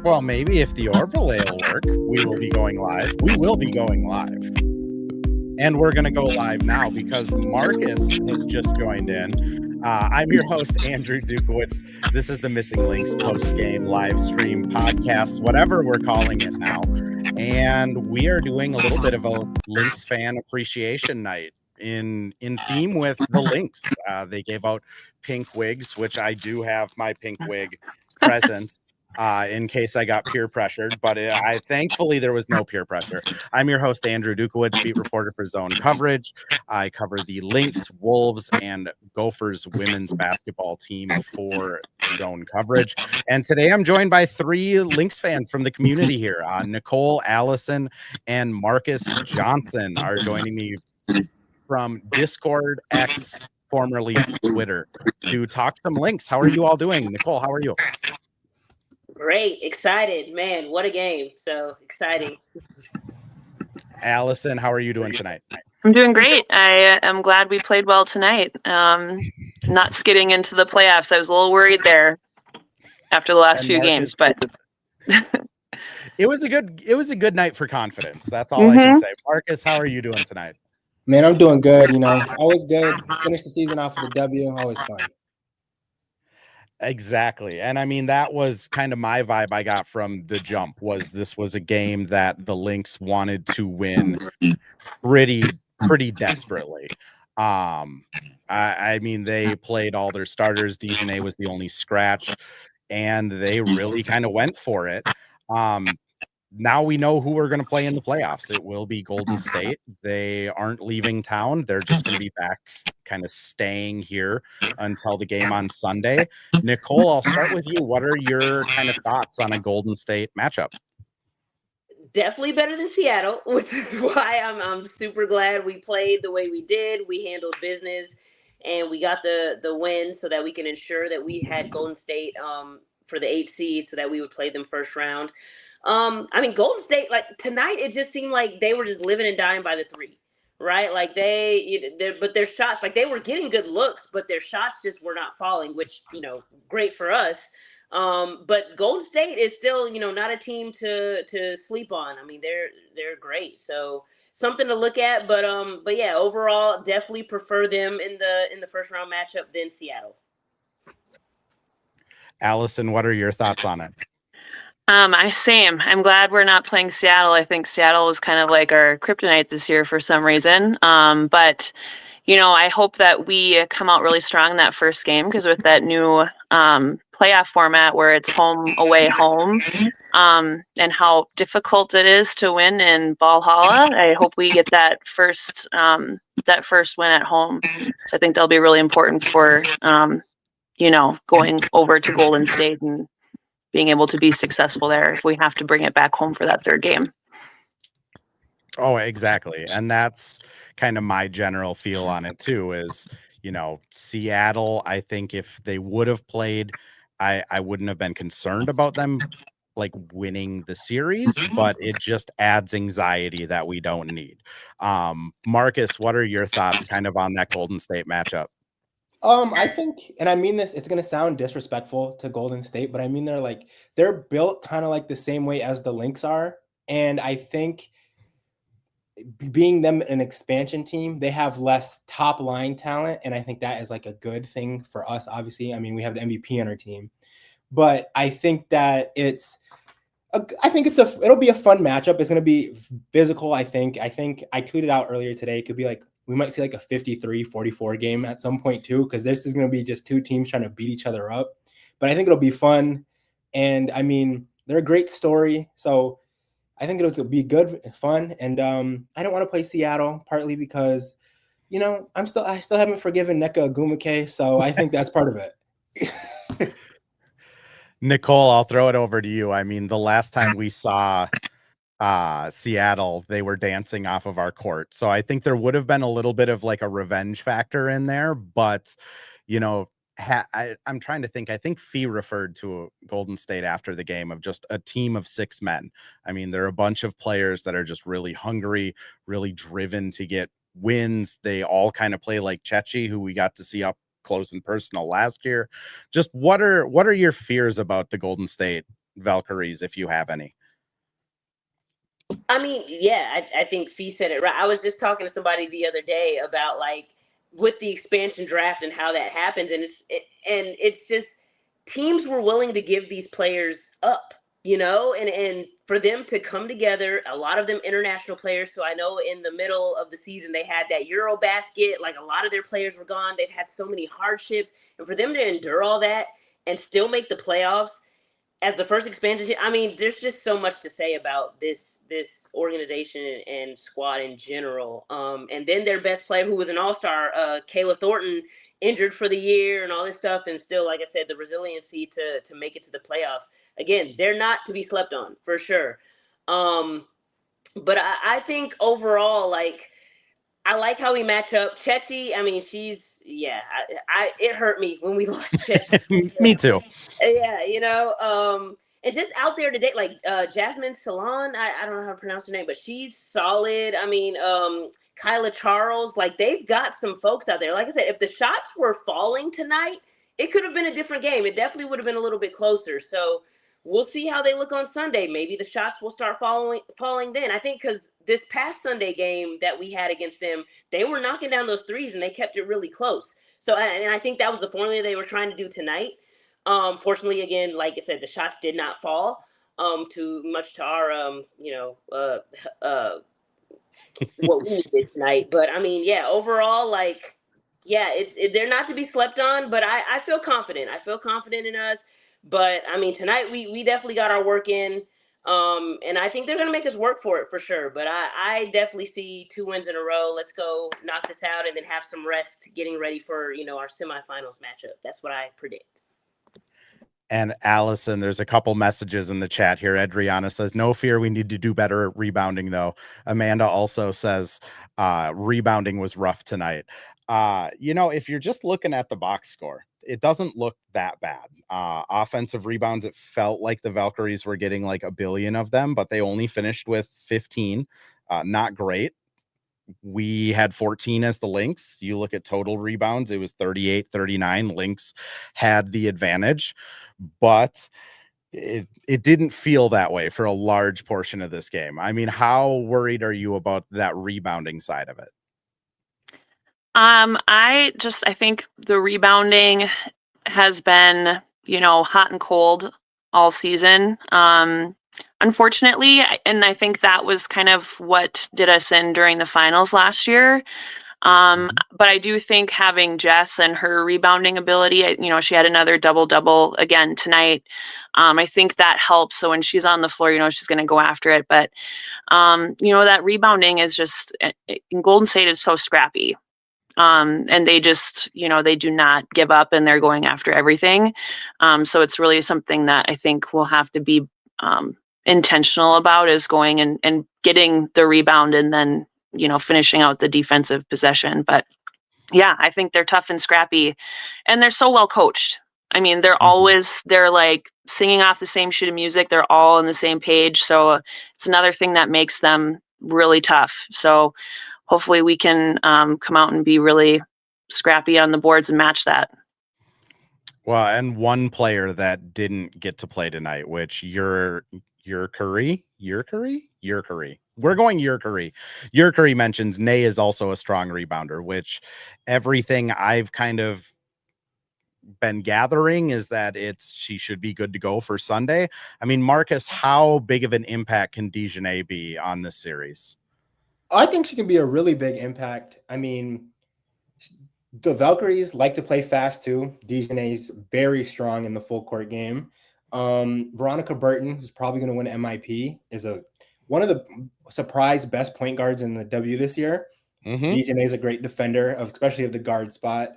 Well, maybe if the overlay will work, we will be going live. We will be going live. And we're going to go live now because Marcus has just joined in. I'm your host, Andrew Dukowitz. This is the Missing Lynx post-game live stream podcast, whatever we're calling it now. And we are doing a little bit of a Lynx fan appreciation night in theme with the Lynx. They gave out pink wigs, which I do have my pink wig present. In case I got peer pressured, but thankfully there was no peer pressure. I'm your host, Andrew Dukowitz, beat reporter for Zone Coverage. I cover the Lynx, Wolves, and Gophers women's basketball team for Zone Coverage. And today I'm joined by three Lynx fans from the community here. Nicole, Allison, and Marcus Johnson are joining me from Discord X, formerly Twitter, to talk some Lynx. How are you all doing? Nicole, how are you? Great, excited, man! What a game! So exciting. Allison, how are you doing tonight? I'm doing great. I am glad we played well tonight. Not skidding into the playoffs. I was a little worried there after the last few games, but it was a good night for confidence. That's all I can say. Marcus, how are you doing tonight? Man, I'm doing good. Always good. Finish the season off with a W. Always fun. Exactly. And I mean, that was kind of my vibe I got from the jump. This was a game that the Lynx wanted to win pretty desperately. I mean, they played all their starters. DNA was the only scratch, and they really kind of went for it. Now we know who we're going to play in the playoffs. It will be Golden State. They aren't leaving town. They're just going to be back, kind of staying here until the game on Sunday. Nicole, I'll start with you. What are your kind of thoughts on a Golden State matchup? Definitely better than Seattle, which is why I'm super glad we played the way we did. We handled business, and we got the win so that we can ensure that we had Golden State for the 8th seed so that we would play them first round. I mean, Golden State, like tonight, it just seemed like they were just living and dying by the three, right? Like but their shots, like they were getting good looks, but their shots just were not falling, which, great for us. But Golden State is still, not a team to sleep on. I mean, they're great. So something to look at, but yeah, overall, definitely prefer them in the first round matchup than Seattle. Allison, what are your thoughts on it? Same. I'm glad we're not playing Seattle. I think Seattle was kind of like our kryptonite this year for some reason. But I hope that we come out really strong in that first game, because with that new playoff format where it's home, away, home, and how difficult it is to win in Valhalla, I hope we get that first win at home. So I think that'll be really important for going over to Golden State and being able to be successful there if we have to bring it back home for that third game. Oh, exactly. And that's kind of my general feel on it too, is, Seattle, I think if they would have played, I wouldn't have been concerned about them like winning the series, but it just adds anxiety that we don't need. Marcus, what are your thoughts kind of on that Golden State matchup? I think, and I mean this, it's going to sound disrespectful to Golden State, but I mean, they're built kind of like the same way as the Lynx are. And I think being them an expansion team, they have less top line talent. And I think that is like a good thing for us. Obviously, I mean, we have the MVP on our team, but I think that it'll be a fun matchup. It's going to be physical. I think I tweeted out earlier today, it could be like, we might see like a 53-44 game at some point too, because this is going to be just two teams trying to beat each other up. But I think it'll be fun. And I mean, they're a great story. So I think it'll be good, fun. And I don't want to play Seattle, partly because, I still haven't forgiven Nneka Ogwumike. So I think that's part of it. Nicole, I'll throw it over to you. I mean, the last time we saw Seattle, they were dancing off of our court. So I think there would have been a little bit of like a revenge factor in there, but I'm trying to think. I think Fee referred to Golden State after the game of just a team of 6 men. I mean, there are a bunch of players that are just really hungry, really driven to get wins. They all kind of play like Chechi, who we got to see up close and personal last year. Just what are your fears about the Golden State Valkyries if you have any. I mean, yeah, I think Fee said it right. I was just talking to somebody the other day about like with the expansion draft and how that happens, and it's just teams were willing to give these players up, and for them to come together, a lot of them international players. So I know in the middle of the season they had that Euro basket, like a lot of their players were gone. They've had so many hardships, and for them to endure all that and still make the playoffs as the first expansion team, I mean, there's just so much to say about this organization and squad in general. And then their best player, who was an all-star, Kayla Thornton, injured for the year and all this stuff, and still, like I said, the resiliency to make it to the playoffs. Again, they're not to be slept on for sure. But I think overall, like, I like how we match up. Chechi, I mean, it hurt me when we lost Chechi. Me too. Yeah, and just out there today, like Jasmine Salon, I don't know how to pronounce her name, but she's solid. I mean, Kyla Charles, like they've got some folks out there. Like I said, if the shots were falling tonight, it could have been a different game. It definitely would have been a little bit closer. So we'll see how they look on Sunday. Maybe the shots will start falling then. I think because this past Sunday game that we had against them, they were knocking down those threes and they kept it really close. So, and I think that was the formula they were trying to do tonight. Fortunately, again, like I said, the shots did not fall. Too much to our, what we needed tonight. But I mean, yeah, overall, like, yeah, they're not to be slept on. But I feel confident. I feel confident in us. But I mean, tonight we definitely got our work in. And I think they're gonna make us work for it for sure. But I definitely see 2 wins in a row. Let's go knock this out and then have some rest, getting ready for our semifinals matchup. That's what I predict. And Allison, there's a couple messages in the chat here. Adriana says, no fear, we need to do better at rebounding, though. Amanda also says, rebounding was rough tonight. If you're just looking at the box score, it doesn't look that bad. Offensive rebounds, it felt like the Valkyries were getting like a billion of them, but they only finished with 15. Not great. We had 14 as the Lynx. You look at total rebounds, it was 38-39. Lynx had the advantage, but it didn't feel that way for a large portion of this game. I mean, how worried are you about that rebounding side of it? I think the rebounding has been, hot and cold all season. Unfortunately, and I think that was kind of what did us in during the finals last year. But I do think having Jess and her rebounding ability, she had another double again tonight. I think that helps. So when she's on the floor, she's going to go after it. But, that rebounding is just, in Golden State is so scrappy. And they just, they do not give up and they're going after everything. So it's really something that I think we'll have to be intentional about, is going and getting the rebound and then, finishing out the defensive possession. But yeah, I think they're tough and scrappy and they're so well coached. I mean, they're like singing off the same sheet of music. They're all on the same page. So it's another thing that makes them really tough. So hopefully we can come out and be really scrappy on the boards and match that. Well, and one player that didn't get to play tonight, which Curry. We're going Curry. Curry mentions Nay is also a strong rebounder, which everything I've kind of been gathering is that she should be good to go for Sunday. I mean, Marcus, how big of an impact can Dejanay be on this series? I think she can be a really big impact. I mean, the Valkyries like to play fast too. Dejanay's very strong in the full court game. Veronica Burton, who's probably going to win MIP, is one of the surprise best point guards in the W this year. Dejanay's a great defender, especially of the guard spot.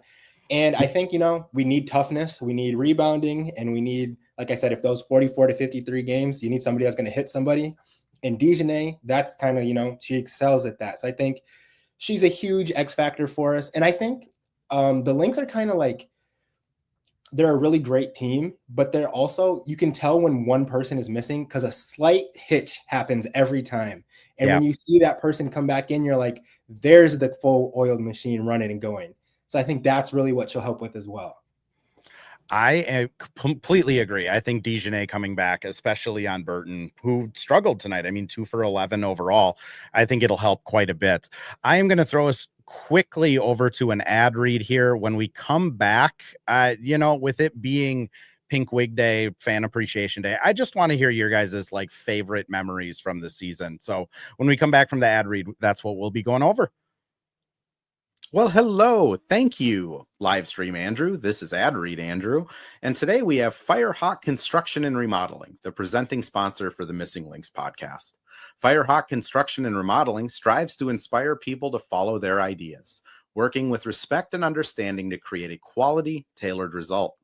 And I think, we need toughness, we need rebounding, and we need, like I said, if those 44 to 53 games, you need somebody that's going to hit somebody. And Dejanay, that's kind of, she excels at that. So I think she's a huge X factor for us. And I think the Lynx are kind of like, they're a really great team, but they're also, you can tell when one person is missing because a slight hitch happens every time. And when you see that person come back in, you're like, there's the full oiled machine running and going. So I think that's really what she'll help with as well. I completely agree. I think Dejanay coming back, especially on Burton, who struggled tonight. I mean, 2 for 11 overall. I think it'll help quite a bit. I am going to throw us quickly over to an ad read here. When we come back, with it being Pink Wig Day, Fan Appreciation Day, I just want to hear your guys' like favorite memories from the season. So when we come back from the ad read, that's what we'll be going over. Well, hello. Thank you, Livestream Andrew. This is Ad Read Andrew. And today we have Firehawk Construction and Remodeling, the presenting sponsor for the Missing Lynx podcast. Firehawk Construction and Remodeling strives to inspire people to follow their ideas, working with respect and understanding to create a quality, tailored result.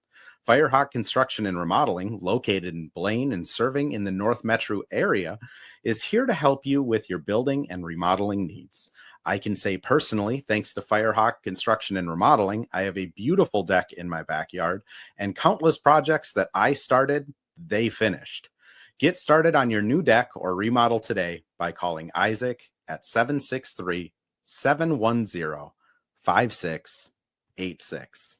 Firehawk Construction and Remodeling, located in Blaine and serving in the North Metro area, is here to help you with your building and remodeling needs. I can say personally, thanks to Firehawk Construction and Remodeling, I have a beautiful deck in my backyard and countless projects that I started, they finished. Get started on your new deck or remodel today by calling Isaac at 763-710-5686.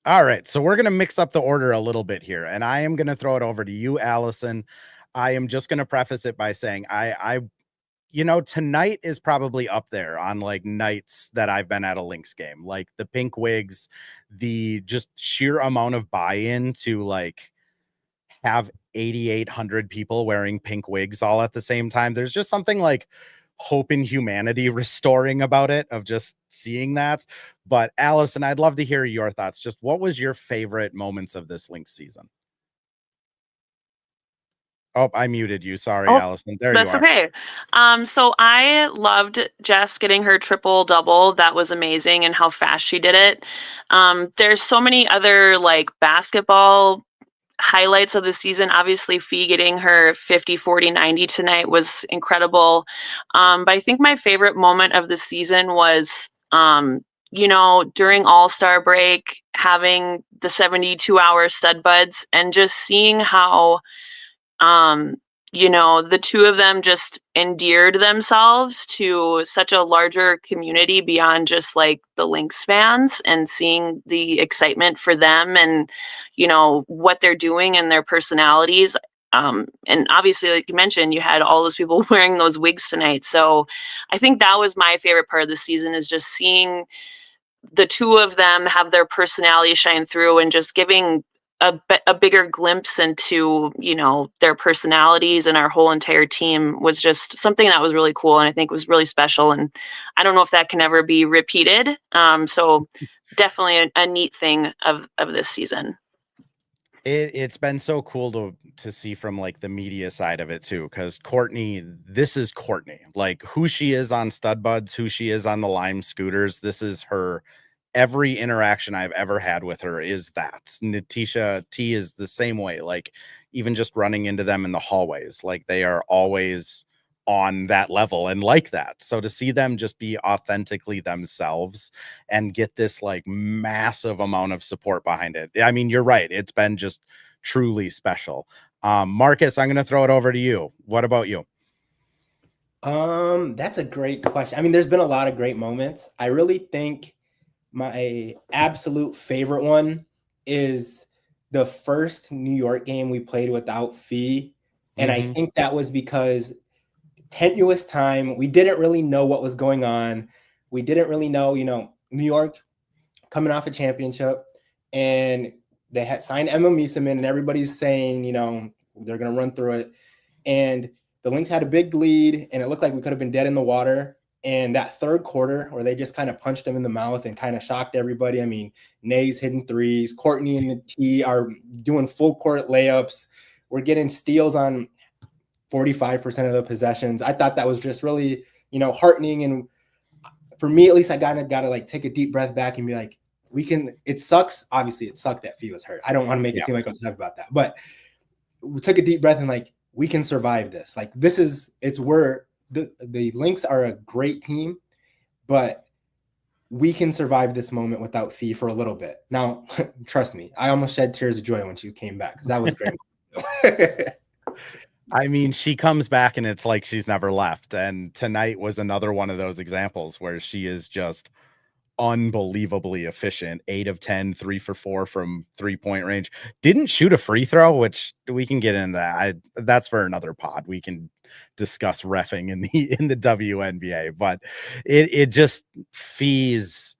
All right, so we're going to mix up the order a little bit here, and I am going to throw it over to you, Allison. I am just going to preface it by saying tonight is probably up there on like nights that I've been at a Lynx game, like the pink wigs, the just sheer amount of buy-in to like have 8,800 people wearing pink wigs all at the same time. There's just something like hope in humanity restoring about it, of just seeing that. But Allison, I'd love to hear your thoughts. Just what was your favorite moments of this Lynx season? Oh, I muted you. Sorry, Allison. There you are. That's okay. So I loved Jess getting her triple double. That was amazing, and how fast she did it. There's so many other like basketball highlights of the season. Obviously, Fee getting her 50, 40, 90 tonight was incredible. But I think my favorite moment of the season was, during All-Star break, having the 72-hour stud buds and just seeing how the two of them just endeared themselves to such a larger community beyond just like the Lynx fans, and seeing the excitement for them and, what they're doing and their personalities. And obviously, like you mentioned, you had all those people wearing those wigs tonight. So I think that was my favorite part of the season, is just seeing the two of them have their personality shine through, and just giving a bigger glimpse into, their personalities, and our whole entire team was just something that was really cool. And I think was really special. And I don't know if that can ever be repeated. So definitely a neat thing of this season. It's been so cool to see from like the media side of it too, because this is Courtney, like who she is on Stud Buds, who she is on the Lime scooters. This is her. Every interaction I've ever had with her is that. Natisha T is the same way, like even just running into them in the hallways, like they are always on that level and like that. So to see them just be authentically themselves and get this like massive amount of support behind it. I mean, you're right. It's been just truly special. Marcus, I'm going to throw it over to you. What about you? That's a great question. I mean, there's been a lot of great moments. I really think my absolute favorite one is the first New York game we played without Fee. And I think that was because tenuous time. We didn't really know what was going on. We didn't really know, New York coming off a championship, and they had signed Emma Mieseman, and everybody's saying, they're going to run through it. And the Lynx had a big lead, and it looked like we could have been dead in the water. And that third quarter where they just kind of punched them in the mouth and kind of shocked everybody. I mean, Nay's hitting threes. Courtney and the T are doing full court layups. We're getting steals on 45% of the possessions. I thought that was just really, heartening. And for me, at least, I got to like take a deep breath back and be like, it sucks. Obviously, it sucked that Fee was hurt. I don't want to make it seem like I was happy about that. But we took a deep breath and like, we can survive this. Like, the Lynx are a great team, but we can survive this moment without Fee for a little bit. Now, trust me, I almost shed tears of joy when she came back, because that was great. I mean, she comes back and it's like she's never left. And tonight was another one of those examples where she is just unbelievably efficient. 8 of 10, 3 for 4 from 3-point range. Didn't shoot a free throw, which we can get into that. That's for another pod. We can discuss reffing in the WNBA, but it just fees,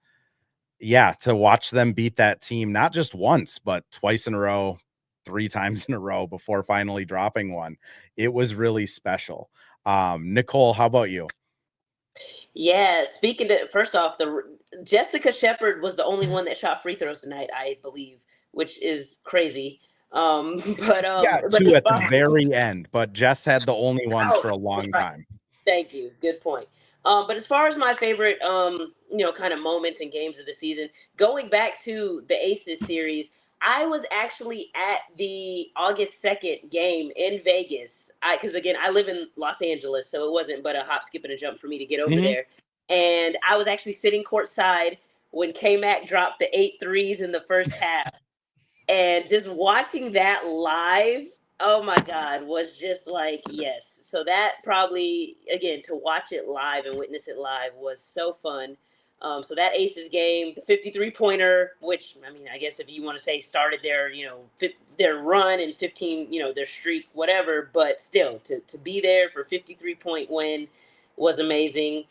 to watch them beat that team not just once, but twice in a row, 3 times in a row before finally dropping one. It was really special. Nicole, how about you? Yeah, speaking to, first off, Jessica Shepard was the only one that shot free throws tonight, I believe, which is crazy. But Two at the very end, but Jess had the only ones for a long time. Thank you. Good point. But as far as my favorite, kind of moments and games of the season, going back to the Aces series, I was actually at the August 2nd game in Vegas. Because again, I live in Los Angeles, so it wasn't but a hop, skip, and a jump for me to get over there. And I was actually sitting courtside when K-Mac dropped the 8 threes in the first half. And just watching that live, oh my God, was just like, yes. So that probably, again, to watch it live and witness it live was so fun. So that Aces game, the 53-pointer, which, I mean, I guess if you want to say started their run and 15, their streak, whatever, but still to be there for 53-point win was amazing.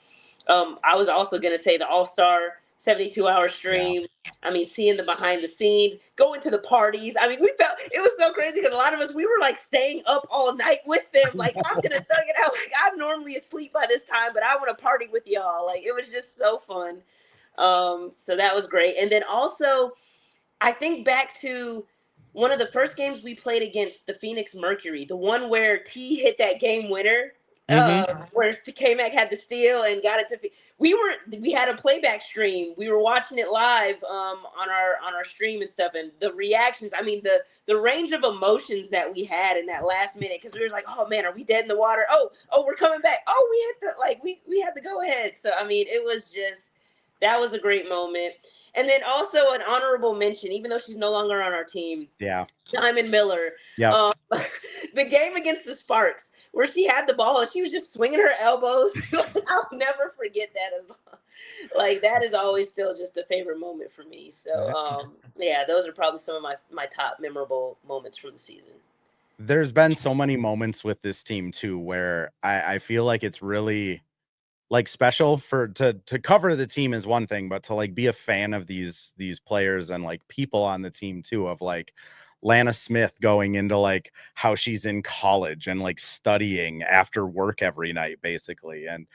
I was also going to say the All-Star 72-hour stream. Yeah. I mean, seeing the behind the scenes, going to the parties. I mean, we felt it was so crazy because a lot of us, we were like staying up all night with them. Like, I'm going to thug it out. Like, I'm normally asleep by this time, but I want to party with y'all. Like, it was just so fun. So that was great. And then also, I think back to one of the first games we played against the Phoenix Mercury, the one where T hit that game winner. Where K-Mac had to steal and got it to. We had a playback stream. We were watching it live on our stream and stuff, and the reactions. I mean, the range of emotions that we had in that last minute, because we were like, oh man, are we dead in the water? Oh, we're coming back. Oh, we had to go ahead. So I mean, it was just, that was a great moment. And then also an honorable mention, even though she's no longer on our team. Yeah. Diamond Miller. Yeah. The game against the Sparks, where she had the ball and she was just swinging her elbows. I'll never forget that as well. Like, that is always still just a favorite moment for me. So, those are probably some of my top memorable moments from the season. There's been so many moments with this team too, where I feel like it's really like special to cover the team is one thing, but to like be a fan of these players and like people on the team too, of like Lana Smith going into like how she's in college and like studying after work every night, basically. And,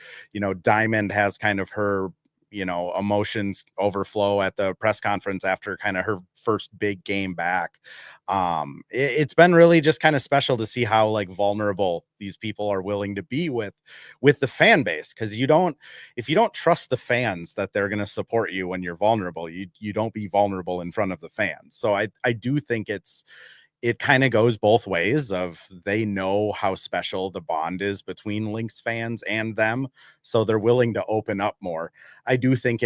Diamond has kind of her, emotions overflow at the press conference after kind of her first big game back. It's been really just kind of special to see how like vulnerable these people are willing to be with the fan base. Cause if you don't trust the fans that they're going to support you when you're vulnerable, you don't be vulnerable in front of the fans. So I do think it kind of goes both ways of they know how special the bond is between Lynx fans and them. So they're willing to open up more. I do think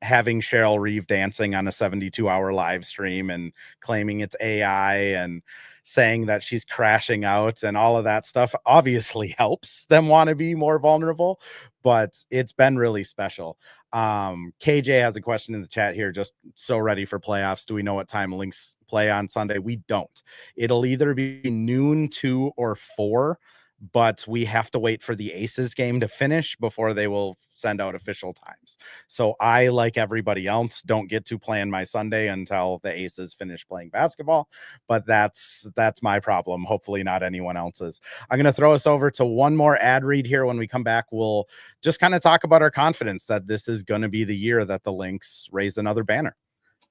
having Cheryl Reeve dancing on a 72-hour live stream and claiming it's AI and saying that she's crashing out and all of that stuff obviously helps them want to be more vulnerable, but it's been really special. KJ has a question in the chat here. Just so ready for playoffs. Do we know what time Lynx play on Sunday? We don't. It'll either be noon, 2, or 4. But we have to wait for the Aces game to finish before they will send out official times. So I, like everybody else, don't get to plan my Sunday until the Aces finish playing basketball. But that's my problem. Hopefully not anyone else's. I'm going to throw us over to one more ad read here. When we come back, we'll just kind of talk about our confidence that this is going to be the year that the Lynx raise another banner.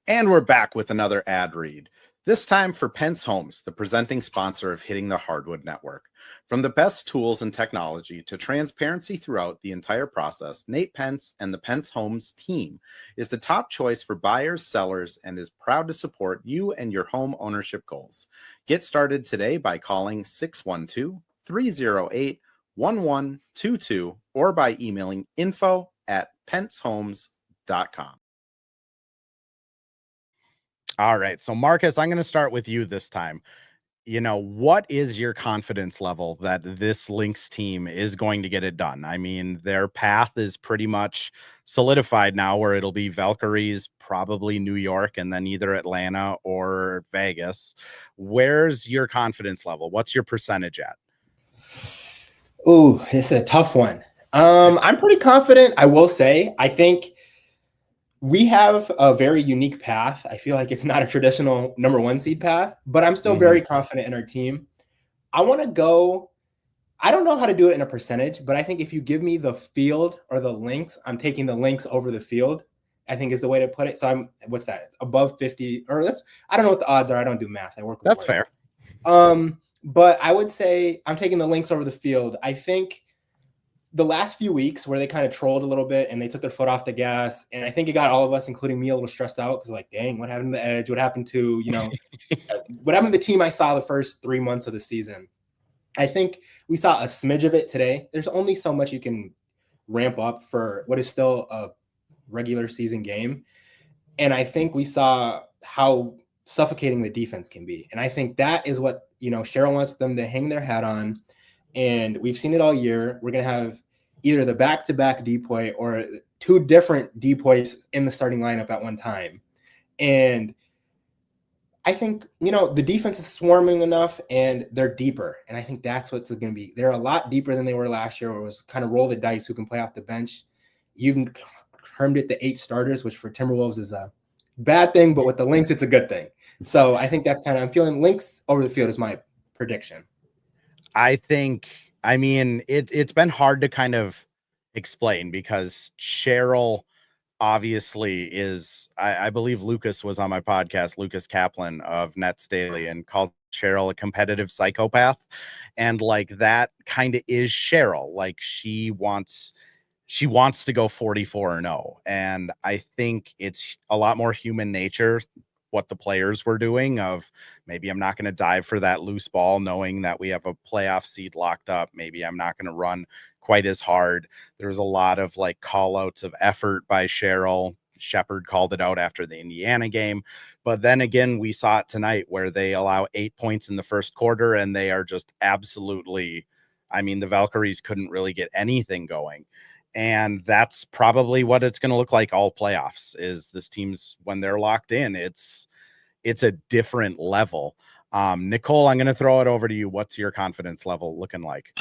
And we're back with another ad read. This time for Pence Homes, the presenting sponsor of Hitting the Hardwood Network. From the best tools and technology to transparency throughout the entire process, Nate Pence and the Pence Homes team is the top choice for buyers, sellers, and is proud to support you and your home ownership goals. Get started today by calling 612-308-1122 or by emailing info@pencehomes.com. All right. So Marcus, I'm going to start with you this time. what is your confidence level that this Lynx team is going to get it done? I mean, their path is pretty much solidified now, where it'll be Valkyries, probably New York, and then either Atlanta or Vegas. Where's your confidence level? What's your percentage at? Ooh, it's a tough one. I'm pretty confident. I will say, I think we have a very unique path. I feel like it's not a traditional number 1 seed path, but I'm still very confident in our team. I want to go. I don't know how to do it in a percentage, but I think if you give me the field or the Lynx, I'm taking the Lynx over the field, I think is the way to put it. So what's that? It's above 50, or I don't know what the odds are. I don't do math. I work with That's words. fair. But I would say I'm taking the Lynx over the field. I think the last few weeks where they kind of trolled a little bit and they took their foot off the gas, and I think it got all of us, including me, a little stressed out because like, dang, what happened to the edge? What happened to, what happened to the team I saw the first 3 months of the season? I think we saw a smidge of it today. There's only so much you can ramp up for what is still a regular season game. And I think we saw how suffocating the defense can be. And I think that is what, Cheryl wants them to hang their hat on. And we've seen it all year. We're going to have either the back-to-back depoy or 2 different depoys in the starting lineup at one time. And I think, the defense is swarming enough and they're deeper. And I think that's what's going to be. They're a lot deeper than they were last year, where it was kind of roll the dice who can play off the bench. You've termed it the 8 starters, which for Timberwolves is a bad thing, but with the Lynx, it's a good thing. So I think that's I'm feeling Lynx over the field is my prediction. It's been hard to kind of explain because Cheryl obviously is, I believe Lucas was on my podcast, Lucas Kaplan of Nets Daily, and called Cheryl a competitive psychopath. And like that kind of is Cheryl. Like she wants to go 44-0. And I think it's a lot more human nature what the players were doing of maybe I'm not going to dive for that loose ball knowing that we have a playoff seed locked up. Maybe I'm not going to run quite as hard. There was a lot of like call outs of effort by Cheryl. Shepard called it out after the Indiana game. But then again, we saw it tonight where they allow 8 points in the first quarter and they are just absolutely, the Valkyries couldn't really get anything going. And that's probably what it's going to look like all playoffs is this team's when they're locked in. It's a different level. Nicole, I'm going to throw it over to you. What's your confidence level looking like?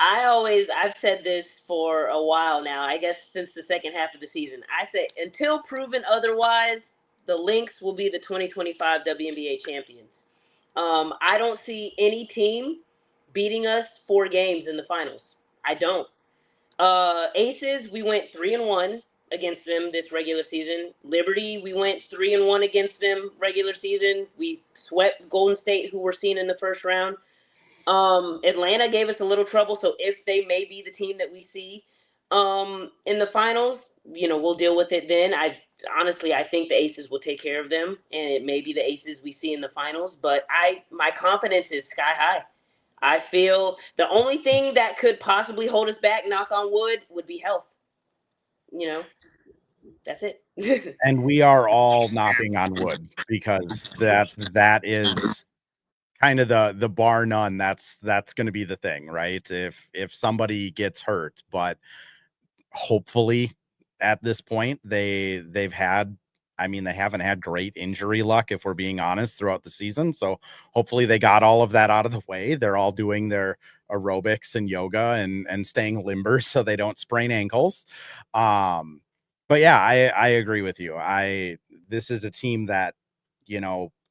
I've said this for a while now, I guess since the second half of the season. I say until proven otherwise, the Lynx will be the 2025 WNBA champions. I don't see any team beating us 4 games in the finals. I don't. Aces, we went 3-1 against them this regular season. Liberty, we went 3-1 against them regular season. We swept Golden State, who were seen in the first round. Atlanta gave us a little trouble, so if they may be the team that we see in the finals, we'll deal with it then. I think the Aces will take care of them, and it may be the Aces we see in the finals, but my confidence is sky high. I feel the only thing that could possibly hold us back, knock on wood, would be health. That's it. And we are all knocking on wood because that is kind of the bar none. That's going to be the thing, right? If somebody gets hurt, but hopefully at this point they haven't had great injury luck, if we're being honest, throughout the season. So hopefully they got all of that out of the way. They're all doing their aerobics and yoga and staying limber so they don't sprain ankles. But yeah, I agree with you. This is a team that,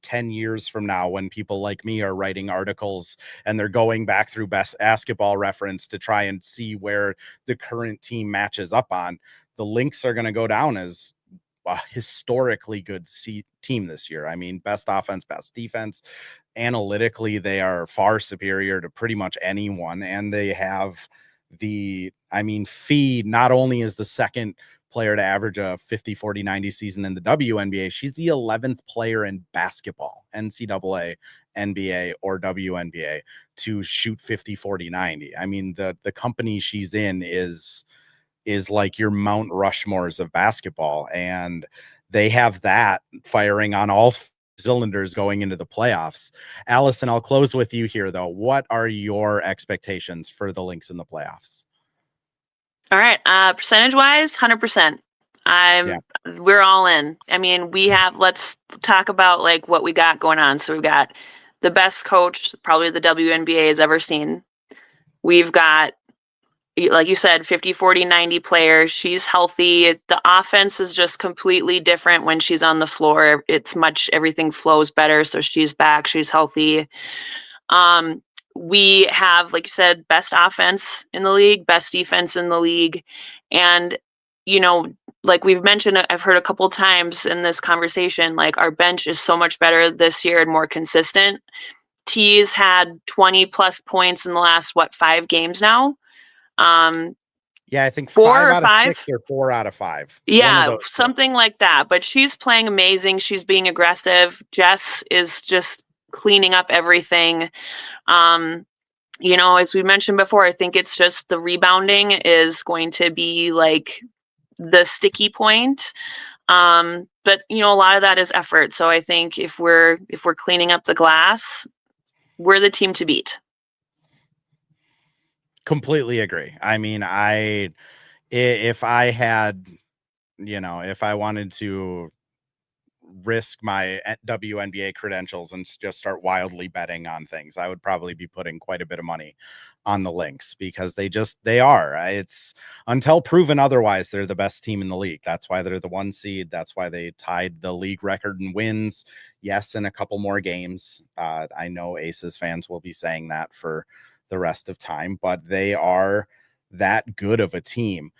10 years from now, when people like me are writing articles and they're going back through Best Basketball Reference to try and see where the current team matches up on, the Lynx are going to go down as a historically good team this year. Best offense, best defense. Analytically, they are far superior to pretty much anyone. And they have Fee not only is the second player to average a 50, 40, 90 season in the WNBA, she's the 11th player in basketball, NCAA, NBA, or WNBA to shoot 50, 40, 90. The company she's in is like your Mount Rushmores of basketball, and they have that firing on all Islanders going into the playoffs. Allison, I'll close with you here, though. What are your expectations for the Lynx in the playoffs? All right. Percentage wise, 100%. We're all in. I mean, let's talk about like what we got going on. So we've got the best coach probably the WNBA has ever seen. We've got, like you said, 50, 40, 90 players. She's healthy. The offense is just completely different when she's on the floor. Everything flows better. So she's back. She's healthy. We have, like you said, best offense in the league, best defense in the league. And, like we've mentioned, I've heard a couple times in this conversation, like our bench is so much better this year and more consistent. T's had 20 plus points in the last, 5 games now? Yeah, I think 4 5 or out 5? of 6 or 4 out of 5. Yeah, something like that. But she's playing amazing. She's being aggressive. Jess is just cleaning up everything. As we mentioned before, I think it's just the rebounding is going to be like the sticky point. But a lot of that is effort. So I think if we're cleaning up the glass, we're the team to beat. Completely agree. I mean, if I had, if I wanted to risk my WNBA credentials and just start wildly betting on things, I would probably be putting quite a bit of money on the Lynx because they are. It's until proven otherwise, they're the best team in the league. That's why they're the 1 seed. That's why they tied the league record in wins. Yes, in a couple more games. I know Aces fans will be saying that for the rest of time, but they are that good of a team.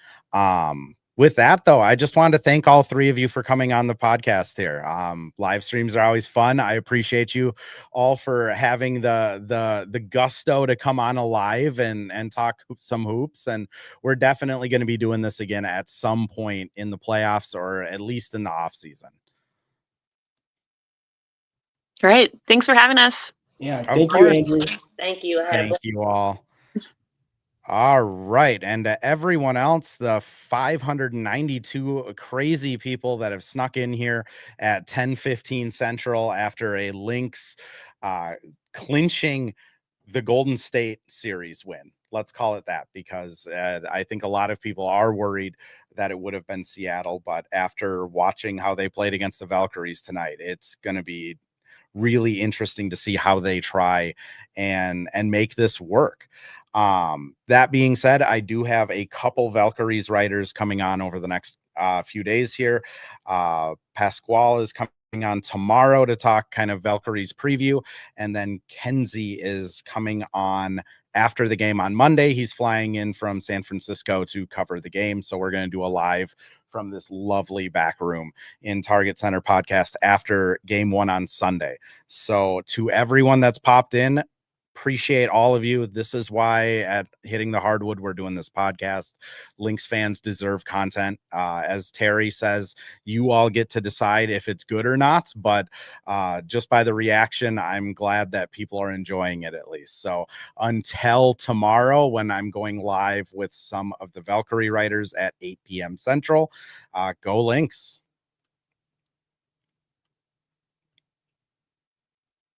With that, though, I just wanted to thank all 3 of you for coming on the podcast here. Live streams are always fun. I appreciate you all for having the gusto to come on live and talk some hoops. And we're definitely going to be doing this again at some point in the playoffs or at least in the off season. Great. Thanks for having us. Yeah. Thank you, Andrew. Thank you. Thank you all. All right. And to everyone else, the 592 crazy people that have snuck in here at 10:15 Central after a Lynx clinching the Golden State series win. Let's call it that, because I think a lot of people are worried that it would have been Seattle. But after watching how they played against the Valkyries tonight, it's going to be really interesting to see how they try and make this work. That being said, I do have a couple Valkyries writers coming on over the next few days here. Pasquale is coming on tomorrow to talk kind of Valkyries preview, and then Kenzie is coming on after the game on Monday. He's flying in from San Francisco to cover the game, so we're going to do a live from this lovely back room in Target Center podcast after game 1 on Sunday. So to everyone that's popped in, appreciate all of you. This is why at Hitting the Hardwood we're doing this podcast. Lynx fans deserve content. As Terry says, you all get to decide if it's good or not, but just by the reaction, I'm glad that people are enjoying it at least. So until tomorrow, when I'm going live with some of the Valkyrie writers at 8 p.m. Central, go Lynx.